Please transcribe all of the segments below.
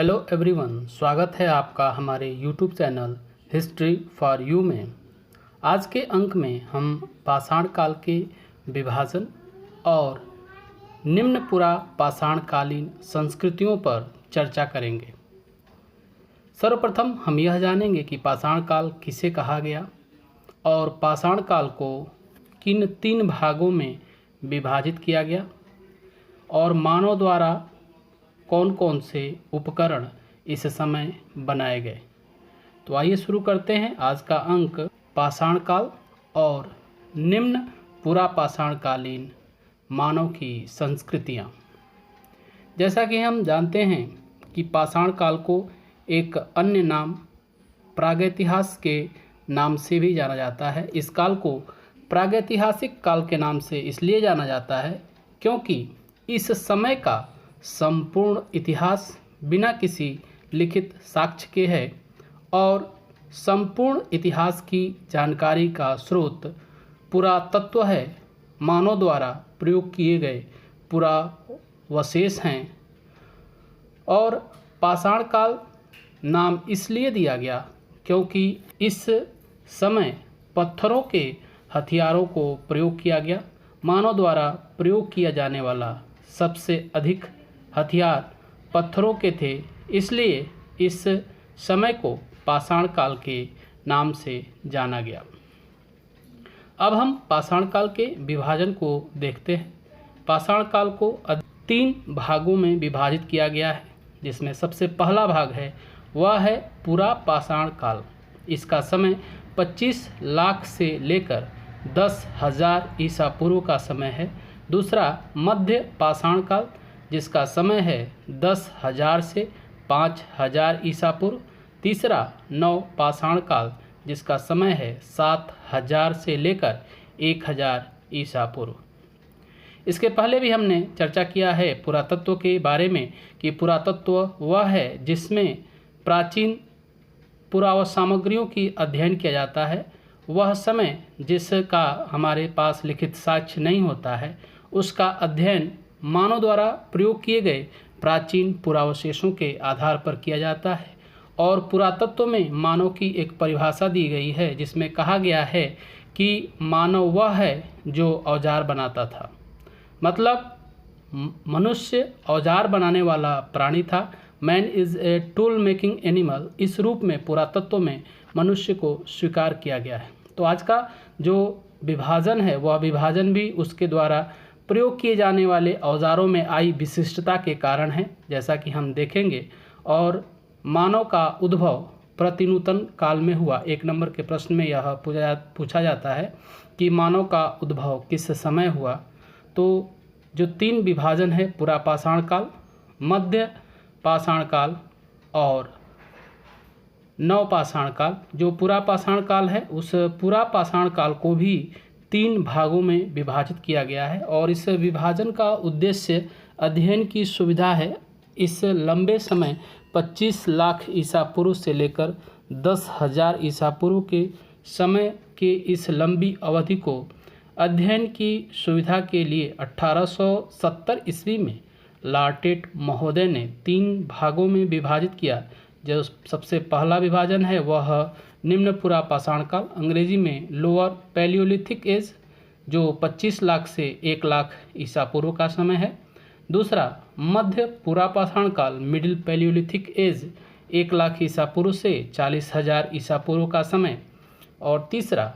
Hello everyone, स्वागत है आपका हमारे YouTube channel history for you में। आज के अंक में हम पाषाण काल के विभाजन और निम्न पुरा पाषाणकालीन संस्कृतियों पर चर्चा करेंगे। सर्वप्रथम हम यह जानेंगे कि पाषाण काल किसे कहा गया और पाषाण काल को किन 3 भागों में विभाजित किया गया और मानव द्वारा कौन कौन से उपकरण इस समय बनाए गए। तो आइए शुरू करते हैं आज का अंक पाषाण काल और निम्न पुरा पाषाणकालीन मानव की संस्कृतियाँ। जैसा कि हम जानते हैं कि पाषाण काल को एक अन्य नाम प्रागैतिहास के नाम से भी जाना जाता है। इस काल को प्रागैतिहासिक काल के नाम से इसलिए जाना जाता है क्योंकि इस समय का संपूर्ण इतिहास बिना किसी लिखित साक्ष्य के है और संपूर्ण इतिहास की जानकारी का स्रोत पुरातत्व है, मानव द्वारा प्रयोग किए गए पुरावशेष हैं। और पाषाण काल नाम इसलिए दिया गया क्योंकि इस समय पत्थरों के हथियारों को प्रयोग किया गया। मानव द्वारा प्रयोग किया जाने वाला सबसे अधिक हथियार पत्थरों के थे, इसलिए इस समय को पाषाण काल के नाम से जाना गया। अब हम पाषाण काल के विभाजन को देखते हैं। पाषाण काल को 3 भागों में विभाजित किया गया है, जिसमें सबसे पहला भाग है वह है पुरा पाषाण काल। इसका समय 25 लाख से लेकर 10,000 ईसा पूर्व का समय है। दूसरा मध्य पाषाण काल, जिसका समय है 10,000 से 5,000 ईसा पूर्व। तीसरा नव पाषाण काल, जिसका समय है 7,000 से लेकर 1,000 ईसा पूर्व। इसके पहले भी हमने चर्चा किया है पुरातत्व के बारे में कि पुरातत्व वह है जिसमें प्राचीन पुरावस्तु की अध्ययन किया जाता है। वह समय जिसका हमारे पास लिखित साक्ष्य नहीं होता है, उसका अध्ययन मानव द्वारा प्रयोग किए गए प्राचीन पुरावशेषों के आधार पर किया जाता है। और पुरातत्व में मानव की एक परिभाषा दी गई है, जिसमें कहा गया है कि मानव वह है जो औजार बनाता था। मतलब मनुष्य औजार बनाने वाला प्राणी था। Man is a tool making animal. इस रूप में पुरातत्व में मनुष्य को स्वीकार किया गया है। तो आज का जो विभाजन है वह विभाजन भी उसके द्वारा प्रयोग किए जाने वाले औजारों में आई विशिष्टता के कारण है, जैसा कि हम देखेंगे। और मानव का उद्भव प्रतिनूतन काल में हुआ। 1 नंबर के प्रश्न में यह पूछा जाता है कि मानव का उद्भव किस समय हुआ। तो जो 3 विभाजन है पुरा पाषाण काल, मध्य पाषाण काल और नव पाषाण काल। जो पुरा पाषाण काल है उस पुरा पाषाण काल को भी 3 भागों में विभाजित किया गया है और इस विभाजन का उद्देश्य अध्ययन की सुविधा है। इस लंबे समय 25 लाख ईसा पूर्व से लेकर 10,000 ईसा पूर्व के समय के इस लंबी अवधि को अध्ययन की सुविधा के लिए 1870 ईस्वी में लार्टेट महोदय ने 3 भागों में विभाजित किया। जो सबसे पहला विभाजन है वह निम्न पुरा पाषाण काल, अंग्रेजी में लोअर पैलियोलिथिक एज, जो 25 लाख से 1 लाख ईसा पूर्व का समय है। दूसरा मध्य पुरा पाषाण काल, मिडिल पैलियोलिथिक एज, 1 लाख ईसा पूर्व से 40,000 ईसा पूर्व का समय। और तीसरा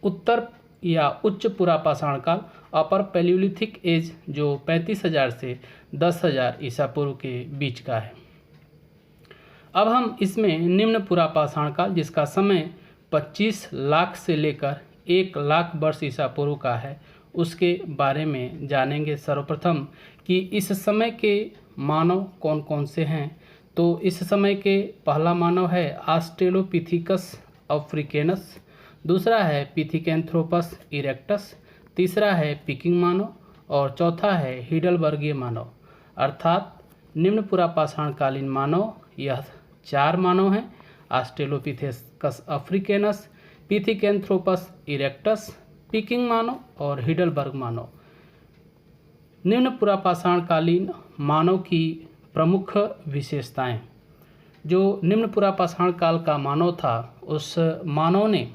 उत्तर या उच्च पुरा पाषाण काल, अपर पैलियोलिथिक एज, जो 35,000 से 10,000 ईसा पूर्व के बीच का है। अब हम इसमें निम्न पुरा पाषाण काल, जिसका समय 25 लाख से लेकर 1 लाख वर्ष ईसा पूर्व का है, उसके बारे में जानेंगे। सर्वप्रथम कि इस समय के मानव कौन कौन से हैं। तो इस समय के पहला मानव है ऑस्ट्रेलोपिथिकस अफ्रीकेनस, दूसरा है पिथिकेंथ्रोपस इरेक्टस, तीसरा है पिकिंग मानव और चौथा है हिडलबर्गीय मानव। अर्थात निम्न पुरा पाषाणकालीन मानव यह 4 मानव हैं: ऑस्ट्रेलोपिथेकस अफ्रीकेनस, पिथिकेंथ्रोपस इरेक्टस, पिकिंग मानव और हिडलबर्ग मानव। निम्न पुरा पाषाणकालीन मानव की प्रमुख विशेषताएं। जो निम्न पुरापाषाण काल का मानव था, उस मानव ने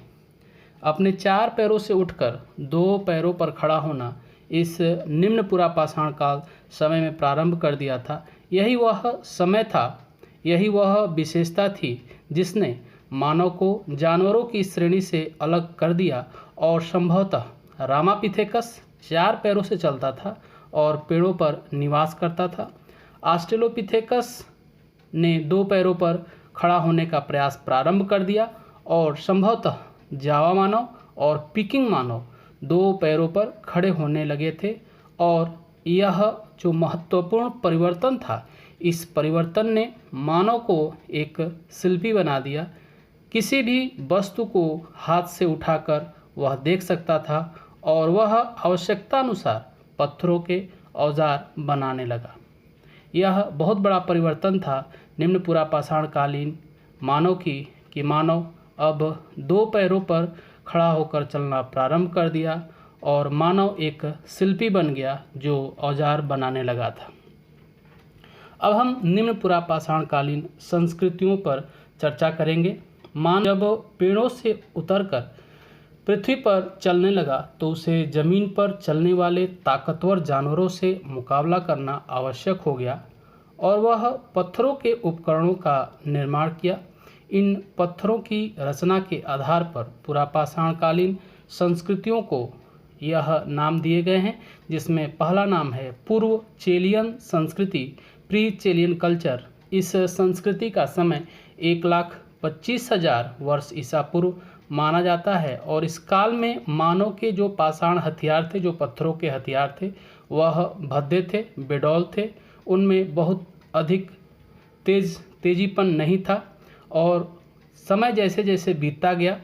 अपने 4 पैरों से उठकर 2 पैरों पर खड़ा होना इस निम्न पुरापाषाण काल समय में प्रारंभ कर दिया था। यही वह समय था, यही वह विशेषता थी जिसने मानव को जानवरों की श्रेणी से अलग कर दिया और संभवतः रामापिथेकस 4 पैरों से चलता था और पेड़ों पर निवास करता था। ऑस्ट्रेलोपिथेकस ने 2 पैरों पर खड़ा होने का प्रयास प्रारंभ कर दिया और संभवतः जावा मानव और पिकिंग मानव 2 पैरों पर खड़े होने लगे थे। और यह जो महत्वपूर्ण परिवर्तन था, इस परिवर्तन ने मानव को एक शिल्पी बना दिया। किसी भी वस्तु को हाथ से उठाकर वह देख सकता था और वह आवश्यकता अनुसार पत्थरों के औजार बनाने लगा। यह बहुत बड़ा परिवर्तन था निम्न पुरापाषाण कालीन मानव की कि मानव अब 2 पैरों पर खड़ा होकर चलना प्रारंभ कर दिया और मानव एक शिल्पी बन गया जो औजार बनाने लगा था। अब हम निम्न पुरापाषाण कालीन संस्कृतियों पर चर्चा करेंगे। मानव जब पेड़ों से उतरकर पृथ्वी पर चलने लगा तो उसे जमीन पर चलने वाले ताकतवर जानवरों से मुकाबला करना आवश्यक हो गया और वह पत्थरों के उपकरणों का निर्माण किया। इन पत्थरों की रचना के आधार पर पुरापाषाणकालीन संस्कृतियों को यह नाम दिए गए हैं, जिसमें पहला नाम है पूर्व चेलियन संस्कृति, प्री चेलियन कल्चर। इस संस्कृति का समय 1,25,000 वर्ष ईसा पूर्व माना जाता है और इस काल में मानव के जो पाषाण हथियार थे, जो पत्थरों के हथियार थे, वह भद्दे थे, बेडौल थे। उनमें बहुत अधिक तेजीपन नहीं था और समय जैसे जैसे बीतता गया,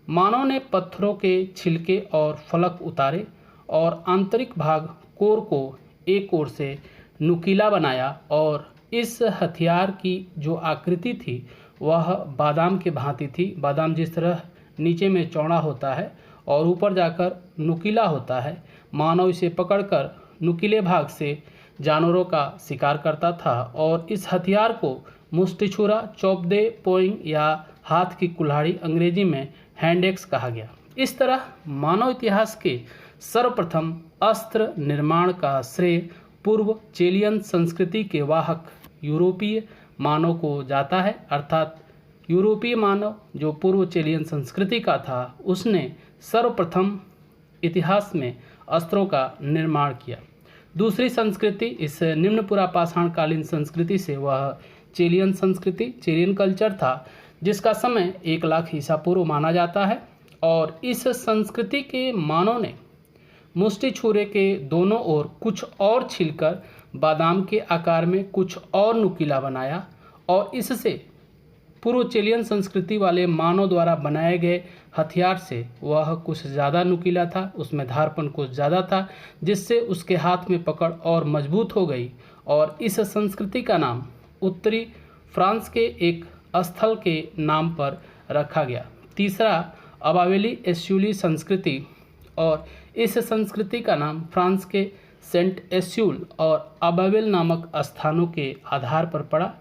मानव ने पत्थरों के छिलके और फलक उतारे और आंतरिक भाग कोर को एक ओर से नुकीला बनाया और इस हथियार की जो आकृति थी वह बादाम के भांति थी। बादाम जिस तरह नीचे में चौड़ा होता है और ऊपर जाकर नुकीला होता है, मानव इसे पकड़कर नुकीले भाग से जानवरों का शिकार करता था और इस हथियार को मुष्टिछुरा, चौपदे, पोइंग या हाथ की कुल्हाड़ी, अंग्रेजी में हैंड एक्स कहा गया। इस तरह मानव इतिहास के सर्वप्रथम अस्त्र निर्माण का श्रेय पूर्व चेलियन संस्कृति के वाहक यूरोपीय मानव को जाता है। अर्थात यूरोपीय मानव जो पूर्व चेलियन संस्कृति का था, उसने सर्वप्रथम इतिहास में अस्त्रों का निर्माण किया। दूसरी संस्कृति इस निम्न पुरापाषाणकालीन संस्कृति से वह चेलियन संस्कृति, चेलियन कल्चर था, जिसका समय 1,00,000 ईसा पूर्व माना जाता है और इस संस्कृति के मानव ने मुष्टि छुरे के दोनों ओर कुछ और छीलकर बादाम के आकार में कुछ और नुकीला बनाया और इससे पूर्व चेलियन संस्कृति वाले मानव द्वारा बनाए गए हथियार से वह कुछ ज़्यादा नुकीला था, उसमें धारपन कुछ ज़्यादा था, जिससे उसके हाथ में पकड़ और मजबूत हो गई और इस संस्कृति का नाम उत्तरी फ्रांस के एक स्थल के नाम पर रखा गया। तीसरा अबावेली एस्यूली संस्कृति, और इस संस्कृति का नाम फ्रांस के सेंट एस्यूल और अबावेल नामक स्थानों के आधार पर पड़ा।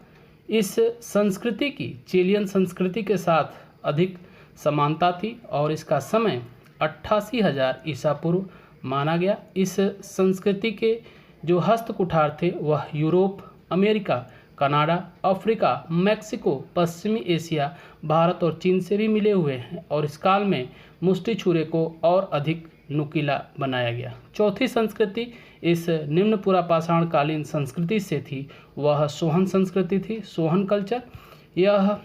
इस संस्कृति की चेलियन संस्कृति के साथ अधिक समानता थी और इसका समय 88,000 ईसा पूर्व माना गया। इस संस्कृति के जो हस्तकुठार थे वह Europe, America, Canada, Africa, Mexico, पश्चिमी एशिया, भारत और चीन से भी मिले हुए हैं और इस काल में मुष्टि छुरे को और अधिक नुकीला बनाया गया। चौथी संस्कृति इस निम्न पुरापाषाणकालीन संस्कृति से थी, वह सोहन संस्कृति थी, सोहन कल्चर। यह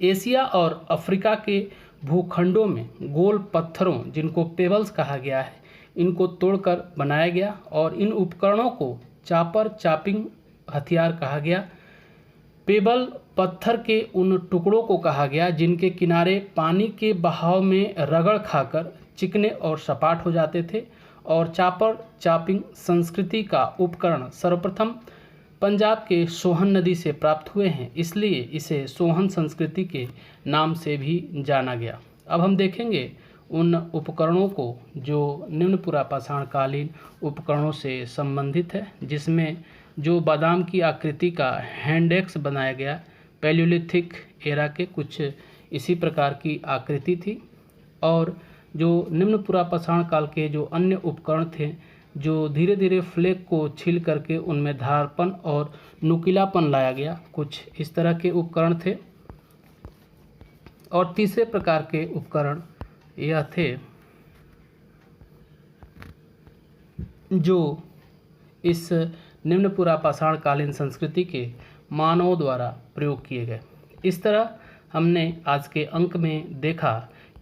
एशिया और अफ्रीका के भूखंडों में गोल पत्थरों, जिनको पेबल्स कहा गया है, इनको तोड़कर बनाया गया और इन उपकरणों को चापर, चापिंग हथियार कहा गया। पेबल पत्थर के उन टुकड़ों को कहा गया जिनके किनारे पानी के बहाव में रगड़ खाकर चिकने और सपाट हो जाते थे और चापर, चापिंग संस्कृति का उपकरण सर्वप्रथम पंजाब के सोहन नदी से प्राप्त हुए हैं, इसलिए इसे सोहन संस्कृति के नाम से भी जाना गया। अब हम देखेंगे उन उपकरणों को जो निम्न पुरापाषाणकालीन उपकरणों से संबंधित है, जिसमें जो बादाम की आकृति का हैंड एक्स बनाया गया, पैलियोलिथिक एरा के कुछ इसी प्रकार की आकृति थी। और जो निम्न पुरापाषाण काल के जो अन्य उपकरण थे, जो धीरे धीरे फ्लेक को छील करके उनमें धारपन और नुकीलापन लाया गया, कुछ इस तरह के उपकरण थे। और तीसरे प्रकार के उपकरण यह थे जो इस निम्न पुरापाषाण कालीन संस्कृति के मानवों द्वारा प्रयोग किए गए। इस तरह हमने आज के अंक में देखा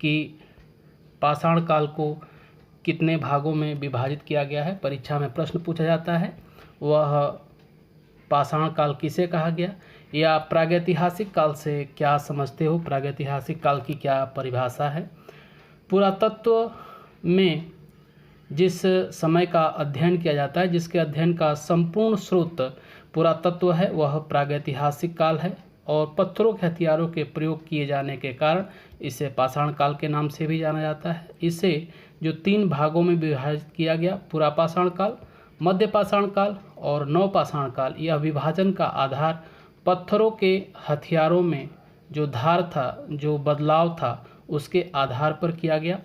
कि पाषाण काल को कितने भागों में विभाजित किया गया है। परीक्षा में प्रश्न पूछा जाता है, वह पाषाण काल किसे कहा गया, या प्रागैतिहासिक काल से क्या समझते हो, प्रागैतिहासिक काल की क्या परिभाषा है। पुरातत्व में जिस समय का अध्ययन किया जाता है, जिसके अध्ययन का संपूर्ण स्रोत पुरातत्व है, वह प्रागैतिहासिक काल है। और पत्थरों के हथियारों के प्रयोग किए जाने के कारण इसे पाषाण काल के नाम से भी जाना जाता है। इसे जो 3 भागों में विभाजित किया गया, पुरापाषाण काल, मध्य पाषाण काल और नवपाषाण काल, यह विभाजन का आधार पत्थरों के हथियारों में जो धार था, जो बदलाव था, उसके आधार पर किया गया।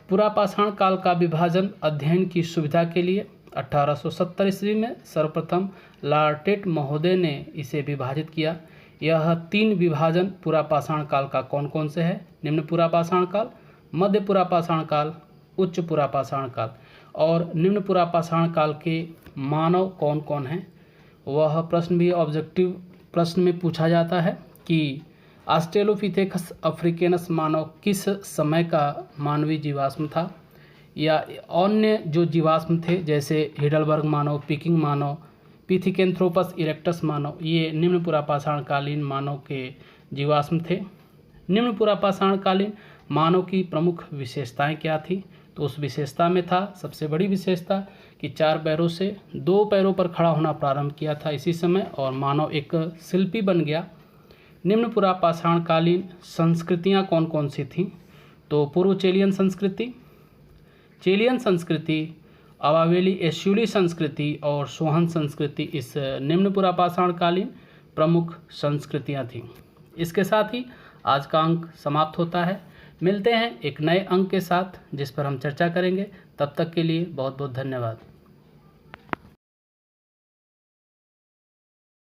पुरापाषाण काल का विभाजन अध्ययन की सुविधा के लिए 1870 ईस्वी में सर्वप्रथम लॉर्ड टेट महोदय ने इसे विभाजित किया। यह 3 विभाजन पुरापाषाण काल का कौन कौन से है? निम्न पुरापाषाण काल, मध्य पुरापाषाण काल, उच्च पुरापाषाण काल। और निम्न पुरापाषाण काल के मानव कौन कौन हैं, वह प्रश्न भी ऑब्जेक्टिव प्रश्न में पूछा जाता है कि ऑस्ट्रेलोपिथेकस अफ्रीकेनस मानव किस समय का मानवीय जीवाश्म था, या अन्य जो जीवाश्म थे जैसे हिडलबर्ग मानव, पिकिंग मानव, पिथिकेंथ्रोपस इरेक्टस मानव, ये निम्न पुरापाषाण कालीन मानव के जीवाश्म थे। निम्न पुरापाषाण कालीन मानव की प्रमुख विशेषताएं क्या थी? तो उस विशेषता में था, सबसे बड़ी विशेषता कि 4 पैरों से 2 पैरों पर खड़ा होना प्रारंभ किया था इसी समय, और मानव एक शिल्पी बन गया। निम्न पुरापाषाण कालीन संस्कृतियाँ कौन कौन सी थीं? तो पूर्व चेलियन संस्कृति, चेलियन संस्कृति, अवावेली एस्यूली संस्कृति और सोहन संस्कृति इस निम्न पुरापाषाण कालीन प्रमुख संस्कृतियाँ थीं। इसके साथ ही आज का अंक समाप्त होता है। मिलते हैं एक नए अंक के साथ जिस पर हम चर्चा करेंगे। तब तक के लिए बहुत बहुत धन्यवाद।